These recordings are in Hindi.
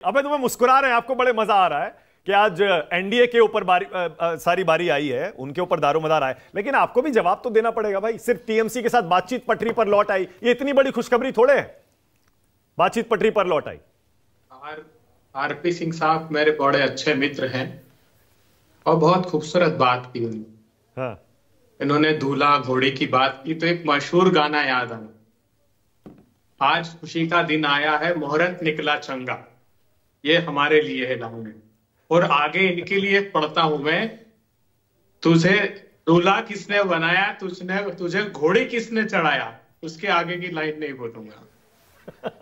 अबे तुम्हें मुस्कुरा रहे हैं, आपको बड़े मजा आ रहा है कि आज एनडीए के ऊपर सारी बारी आई है, उनके ऊपर दारोमदार आए, लेकिन आपको भी जवाब तो देना पड़ेगा भाई। सिर्फ टीएमसी के साथ बातचीत पटरी पर लौट आई, ये इतनी बड़ी खुशखबरी थोड़े है, बातचीत पटरी पर लौट आई। आरपी सिंह साहब मेरे बड़े अच्छे मित्र हैं और बहुत खूबसूरत बात की उन्होंने। हाँ। इन्होंने दूल्हा घोड़ी की बात की तो एक मशहूर गाना याद आया, आज खुशी का दिन आया है मुहूर्त निकला चंगा, ये हमारे लिए है लाउने। और आगे इनके लिए पढ़ता हूं मैं, तुझे दूल्हा किसने बनाया, तुझे घोड़ी किसने चढ़ाया, उसके आगे की लाइन नहीं बोलूंगा।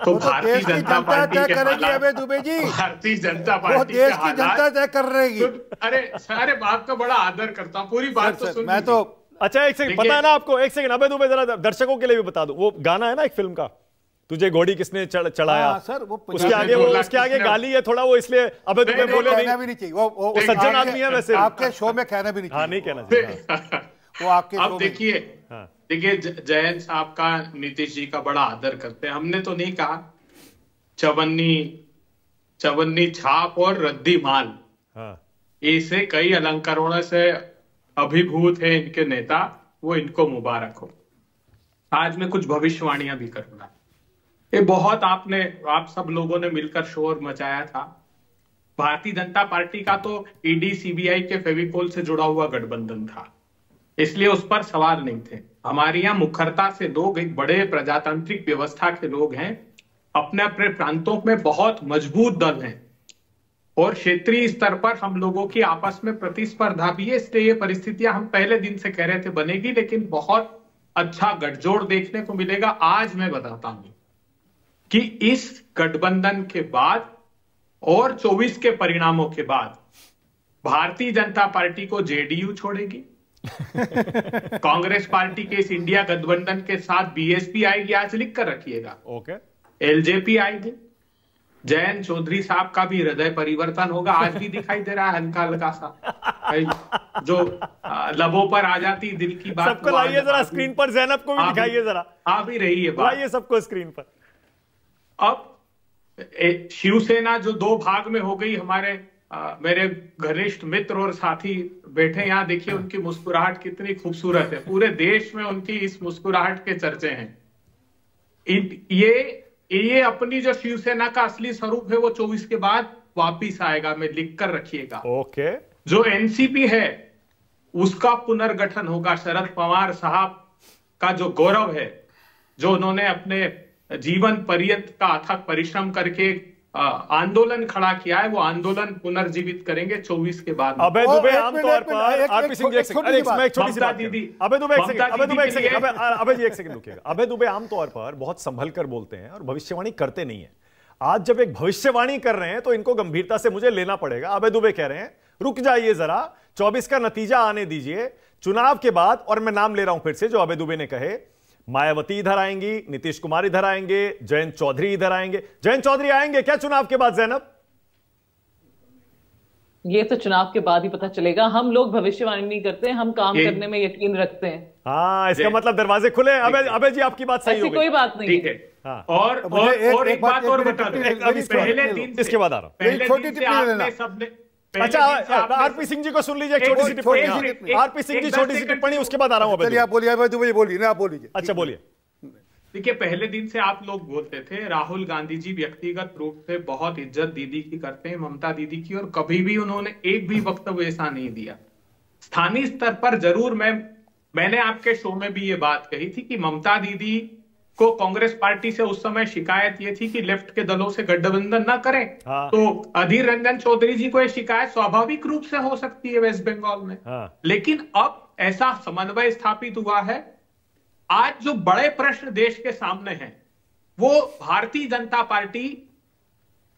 तो भारतीय जनता पार्टी के हालात, अबे दुबे जी, भारतीय जनता पार्टी देश की जनता तय कर रहेगी। अरे बाप का बड़ा आदर करता हूं, पूरी बात तो सुन। मैं तो अच्छा एक सेकंड, पता है ना आपको, एक सेकंड अबे दुबे जरा दर्शकों के लिए भी बता दो, वो गाना है ना एक फिल्म का, तुझे घोड़ी किसने चढ़ाया, सर वो उसके आगे गाली है थोड़ा, वो इसलिए अबे दुबे बोले कहना भी नहीं चाहिए, वो सज्जन आदमी है वैसे, आपके शो में कहना भी नहीं चाहिए। हाँ, नहीं कहना चाहिए वो आपके। अब देखिए जयंत साहब का नीतीश जी का बड़ा आदर करते हैं, हमने तो नहीं कहा चवन्नी छाप और रद्दी माल, ऐसे कई अलंकारों से अभिभूत है इनके नेता, वो इनको मुबारक हो। आज मैं कुछ भविष्यवाणियां भी करूंगा। ये बहुत आप सब लोगों ने मिलकर शोर मचाया था। भारतीय जनता पार्टी का तो ईडी सीबीआई के फेविकोल से जुड़ा हुआ गठबंधन था, इसलिए उस पर सवाल नहीं थे। हमारे यहाँ मुखरता से लोग एक बड़े प्रजातांत्रिक व्यवस्था के लोग हैं, अपने अपने प्रांतों में बहुत मजबूत दल हैं और क्षेत्रीय स्तर पर हम लोगों की आपस में प्रतिस्पर्धा भी है, इसलिए ये परिस्थितियां हम पहले दिन से कह रहे थे बनेगी, लेकिन बहुत अच्छा गठजोड़ देखने को मिलेगा। आज मैं बताता हूं कि इस गठबंधन के बाद और 24 के परिणामों के बाद भारतीय जनता पार्टी को जेडीयू छोड़ेगी, कांग्रेस पार्टी के इस इंडिया गठबंधन के साथ बीएसपी आएगी, आज लिख कर रखिएगा, ओके, एलजेपी आएगी, जयंत चौधरी साहब का भी हृदय परिवर्तन होगा, आज भी दिखाई दे रहा है हल्का हल्का सा, जो लबों पर आ जाती दिल की बात। सबको लाइए जरा स्क्रीन पर, जैनब को भी दिखाइए जरा, आ भी रही है बात, लाइए सबको स्क्रीन पर। अब शिवसेना जो दो भाग में हो गई, मेरे घनिष्ठ मित्र और साथी बैठे यहाँ, देखिए उनकी मुस्कुराहट कितनी खूबसूरत है, पूरे देश में उनकी इस मुस्कुराहट के चर्चे हैं। ये अपनी जो शिवसेना का असली स्वरूप है वो 24 के बाद वापिस आएगा, मैं लिख कर रखिएगा। ओके। जो एनसीपी है उसका पुनर्गठन होगा, शरद पवार साहब का जो गौरव है, जो उन्होंने अपने जीवन पर्यंत का अथक परिश्रम करके आंदोलन खड़ा किया है, वो आंदोलन पुनर्जीवित करेंगे 24 के बाद। अबे दुबे आमतौर पर आरपी सिंह जी एक सेकंड, एक छोटी सी बात दीदी, अबे दुबे एक सेकंड, अबे जी एक सेकंड रुकिएगा। अबे दुबे आमतौर पर बहुत संभल कर बोलते हैं और भविष्यवाणी करते नहीं है। आज जब एक भविष्यवाणी कर रहे हैं तो इनको गंभीरता से मुझे लेना पड़ेगा। अबे दुबे कह रहे हैं रुक जाइए जरा, 24 का नतीजा आने दीजिए, चुनाव के बाद, और मैं नाम ले रहा हूं फिर से जो अबे दुबे ने कहे, मायावती इधर आएंगी, नीतीश कुमार इधर आएंगे, जयंत चौधरी इधर आएंगे। जयंत चौधरी आएंगे क्या चुनाव के बाद जैनब? ये तो चुनाव के बाद ही पता चलेगा। हम लोग भविष्यवाणी नहीं करते, हम काम करने में यकीन रखते हैं। हाँ, इसका मतलब दरवाजे खुले। अबे जी आपकी बात सही हो गई, कोई बात नहीं है। हाँ। और एक बात और बता दूं, पहले दिन इसके बाद आ रहा हूं, पहले दिन से आपने सबने, अच्छा आरपी सिंह जी को सुन लीजिए, छोटी सी टिप्पणी। आरपी सिंह जी छोटी सी टिप्पणी, उसके बाद आ रहा हूं। आप बोलिए, आप बोलिए। अच्छा बोलिए। देखिए पहले दिन से आप लोग बोलते थे राहुल गांधी जी व्यक्तिगत रूप से बहुत इज्जत दीदी की करते हैं, ममता दीदी की, और कभी भी उन्होंने एक भी वक्तव्य ऐसा नहीं दिया। स्थानीय स्तर पर जरूर मैंने आपके शो में भी ये बात कही थी कि ममता दीदी को कांग्रेस पार्टी से उस समय शिकायत ये थी कि लेफ्ट के दलों से गठबंधन ना करें। हाँ। तो अधीर रंजन चौधरी जी को यह शिकायत स्वाभाविक रूप से हो सकती है वेस्ट बंगाल में। हाँ। लेकिन अब ऐसा समन्वय स्थापित हुआ है। आज जो बड़े प्रश्न देश के सामने हैं वो भारतीय जनता पार्टी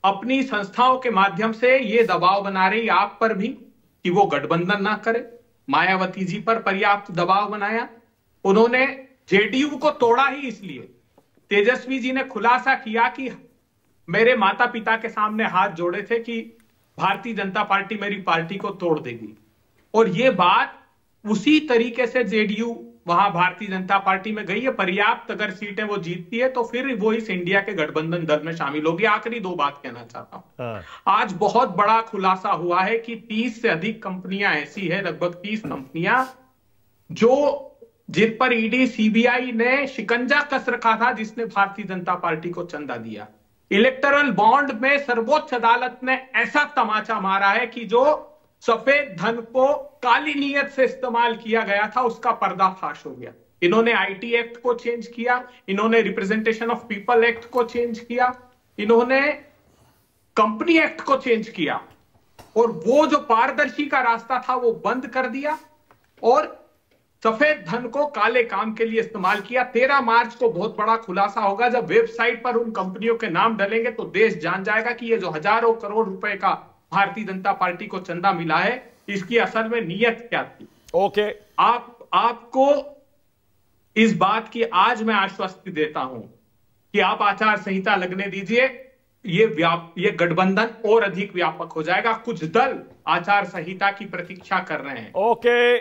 अपनी संस्थाओं के माध्यम से ये दबाव बना रही आप पर भी कि वो गठबंधन ना करे। मायावती जी पर पर्याप्त दबाव बनाया, उन्होंने जेडीयू को तोड़ा ही इसलिए। तेजस्वी जी ने खुलासा किया कि मेरे माता पिता के सामने हाथ जोड़े थे कि भारतीय जनता पार्टी मेरी पार्टी को तोड़ देगी, और ये बात उसी तरीके से जेडीयू वहां भारतीय जनता पार्टी में गई है, पर्याप्त अगर सीटें वो जीतती है तो फिर वो इस इंडिया के गठबंधन दल में शामिल होगी। आखिरी 2 बात कहना चाहता हूं। आज बहुत बड़ा खुलासा हुआ है कि 30 से अधिक कंपनियां ऐसी है, लगभग 30 कंपनियां, जिन पर ईडी सीबीआई ने शिकंजा कस रखा था, जिसने भारतीय जनता पार्टी को चंदा दिया। इलेक्टोरल बॉन्ड में सर्वोच्च अदालत ने ऐसा तमाचा मारा है कि जो सफेद धन को काली नीयत से इस्तेमाल किया गया था, उसका पर्दाफाश हो गया। इन्होंने आईटी एक्ट को चेंज किया, इन्होंने रिप्रेजेंटेशन ऑफ पीपल एक्ट को चेंज किया, इन्होंने कंपनी एक्ट को चेंज किया, और वो जो पारदर्शी का रास्ता था वो बंद कर दिया और सफेद धन को काले काम के लिए इस्तेमाल किया। 13 मार्च को बहुत बड़ा खुलासा होगा। जब वेबसाइट पर उन कंपनियों के नाम डलेंगे तो देश जान जाएगा कि ये जो हजारों करोड़ रुपए का भारतीय जनता पार्टी को चंदा मिला है, इसकी असल में नीयत क्या थी। ओके, आपको इस बात की आज मैं आश्वस्ति देता हूं कि आप आचार संहिता लगने दीजिए, ये गठबंधन और अधिक व्यापक हो जाएगा। कुछ दल आचार संहिता की प्रतीक्षा कर रहे हैं। ओके।